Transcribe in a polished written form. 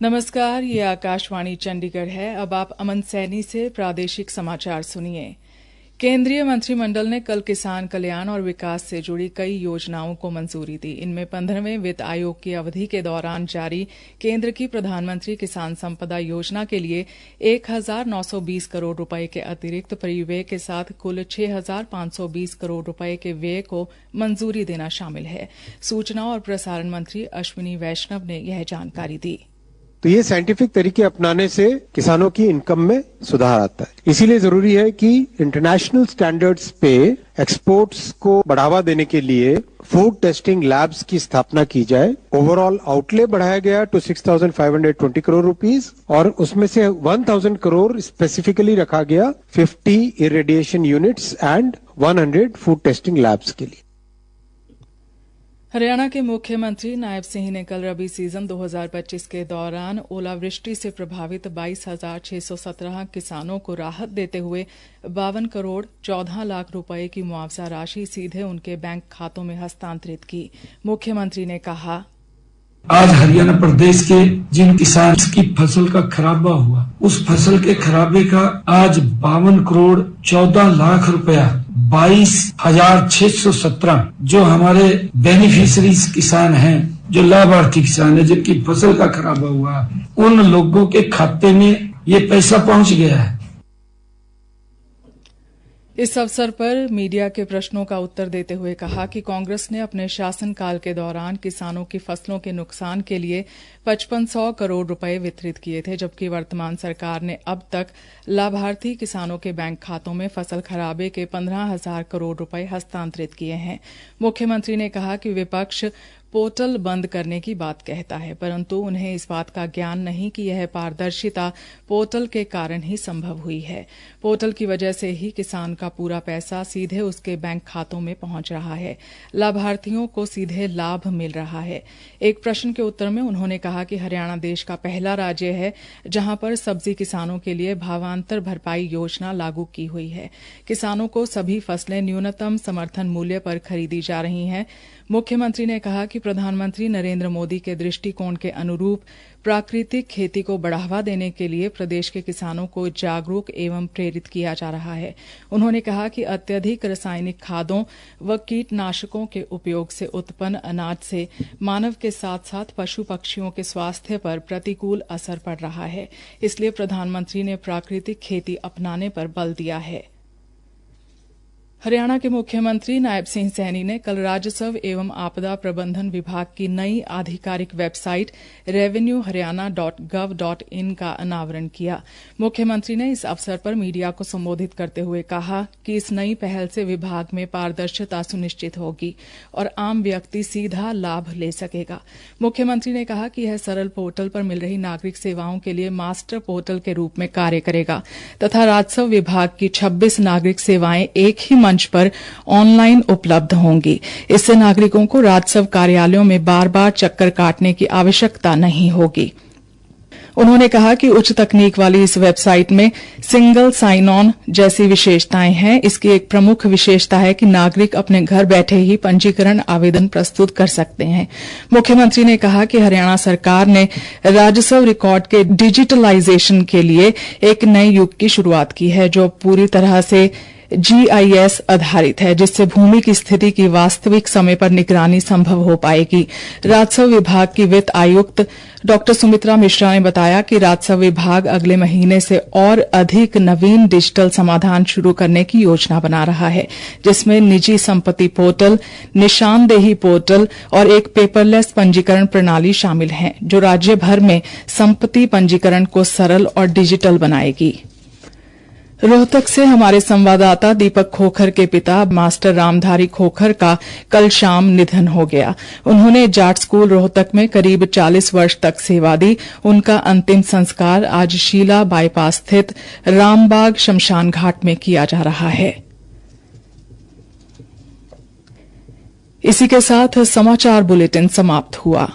नमस्कार, ये आकाशवाणी चंडीगढ़ है। अब आप अमन सैनी से प्रादेशिक समाचार सुनिए। केंद्रीय मंत्रिमंडल ने कल किसान कल्याण और विकास से जुड़ी कई योजनाओं को मंजूरी दी। इनमें 15वें वित्त आयोग की अवधि के दौरान जारी केंद्र की प्रधानमंत्री किसान संपदा योजना के लिए 1,920 करोड़ रुपए के अतिरिक्त परिव्यय के साथ कुल 6,520 करोड़ रुपए के व्यय को मंजूरी देना शामिल है। सूचना और प्रसारण मंत्री अश्विनी वैष्णव ने यह जानकारी दी। तो ये साइंटिफिक तरीके अपनाने से किसानों की इनकम में सुधार आता है। इसीलिए जरूरी है कि इंटरनेशनल स्टैंडर्ड्स पे एक्सपोर्ट्स को बढ़ावा देने के लिए फूड टेस्टिंग लैब्स की स्थापना की जाए। ओवरऑल आउटले बढ़ाया गया टू 6,520 करोड़ रुपीस और उसमें से 1,000 करोड़ स्पेसिफिकली रखा गया 50 irradiation units and 100 food testing labs के लिए। हरियाणा के मुख्यमंत्री नायब सिंह ने कल रबी सीजन 2025 के दौरान ओलावृष्टि से प्रभावित 22,617 किसानों को राहत देते हुए 52 करोड़ 14 लाख रुपए की मुआवजा राशि सीधे उनके बैंक खातों में हस्तांतरित की। मुख्यमंत्री ने कहा, आज हरियाणा प्रदेश के जिन किसान की फसल का खराबा हुआ, उस फसल के खराबे का आज 52 करोड़ 14 लाख रुपया 22,617 जो हमारे बेनिफिशियरीज किसान हैं, जो लाभार्थी किसान है जिनकी फसल का खराबा हुआ, उन लोगों के खाते में ये पैसा पहुंच गया है। इस अवसर पर मीडिया के प्रश्नों का उत्तर देते हुए कहा कि कांग्रेस ने अपने शासनकाल के दौरान किसानों की फसलों के नुकसान के लिए 5500 करोड़ रुपए वितरित किए थे, जबकि वर्तमान सरकार ने अब तक लाभार्थी किसानों के बैंक खातों में फसल खराबे के 15,000 करोड़ रुपए हस्तांतरित किए हैं। मुख्यमंत्री ने कहा कि विपक्ष पोर्टल बंद करने की बात कहता है, परंतु उन्हें इस बात का ज्ञान नहीं कि यह पारदर्शिता पोर्टल के कारण ही संभव हुई है। पोर्टल की वजह से ही किसान का पूरा पैसा सीधे उसके बैंक खातों में पहुंच रहा है, लाभार्थियों को सीधे लाभ मिल रहा है। एक प्रश्न के उत्तर में उन्होंने कहा कि हरियाणा देश का पहला राज्य है जहां पर सब्जी किसानों के लिए भावांतर भरपाई योजना लागू की हुई है। किसानों को सभी फसलें न्यूनतम समर्थन मूल्य पर खरीदी जा रही हैं। मुख्यमंत्री ने कहा कि प्रधानमंत्री नरेंद्र मोदी के दृष्टिकोण के अनुरूप प्राकृतिक खेती को बढ़ावा देने के लिए प्रदेश के किसानों को जागरूक एवं प्रेरित किया जा रहा है। उन्होंने कहा कि अत्यधिक रासायनिक खादों व कीटनाशकों के उपयोग से उत्पन्न अनाज से मानव के साथ साथ पशु पक्षियों के स्वास्थ्य पर प्रतिकूल असर पड़ रहा है। इसलिए प्रधानमंत्री ने प्राकृतिक खेती अपनाने पर बल दिया है। हरियाणा के मुख्यमंत्री नायब सिंह सैनी ने कल राजस्व एवं आपदा प्रबंधन विभाग की नई आधिकारिक वेबसाइट revenuehariana.gov.in का अनावरण किया। मुख्यमंत्री ने इस अवसर पर मीडिया को संबोधित करते हुए कहा कि इस नई पहल से विभाग में पारदर्शिता सुनिश्चित होगी और आम व्यक्ति सीधा लाभ ले सकेगा। मुख्यमंत्री ने कहा कि यह सरल पोर्टल पर मिल रही नागरिक सेवाओं के लिए मास्टर पोर्टल के रूप में कार्य करेगा तथा राजस्व विभाग की 26 नागरिक सेवाएं एक ही मंच पर ऑनलाइन उपलब्ध होंगी। इससे नागरिकों को राजस्व कार्यालयों में बार बार चक्कर काटने की आवश्यकता नहीं होगी। उन्होंने कहा कि उच्च तकनीक वाली इस वेबसाइट में सिंगल साइन ऑन जैसी विशेषताएं हैं। इसकी एक प्रमुख विशेषता है कि नागरिक अपने घर बैठे ही पंजीकरण आवेदन प्रस्तुत कर सकते हैं। मुख्यमंत्री ने कहा कि हरियाणा सरकार ने राजस्व रिकॉर्ड के डिजिटलाइजेशन के लिए एक नए युग की शुरुआत की है, जो पूरी तरह से GIS आधारित है, जिससे भूमि की स्थिति की वास्तविक समय पर निगरानी संभव हो पाएगी। राजस्व विभाग की वित्त आयुक्त डॉ सुमित्रा मिश्रा ने बताया कि राजस्व विभाग अगले महीने से और अधिक नवीन डिजिटल समाधान शुरू करने की योजना बना रहा है, जिसमें निजी संपत्ति पोर्टल, निशानदेही पोर्टल और एक पेपरलेस पंजीकरण प्रणाली शामिल है, जो राज्य भर में संपत्ति पंजीकरण को सरल और डिजिटल बनाएगी। रोहतक से हमारे संवाददाता दीपक खोखर के पिता मास्टर रामधारी खोखर का कल शाम निधन हो गया। उन्होंने जाट स्कूल रोहतक में करीब 40 वर्ष तक सेवा दी। उनका अंतिम संस्कार आज शीला बाईपास स्थित रामबाग शमशान घाट में किया जा रहा है। इसी के साथ समाचार बुलेटिन समाप्त हुआ।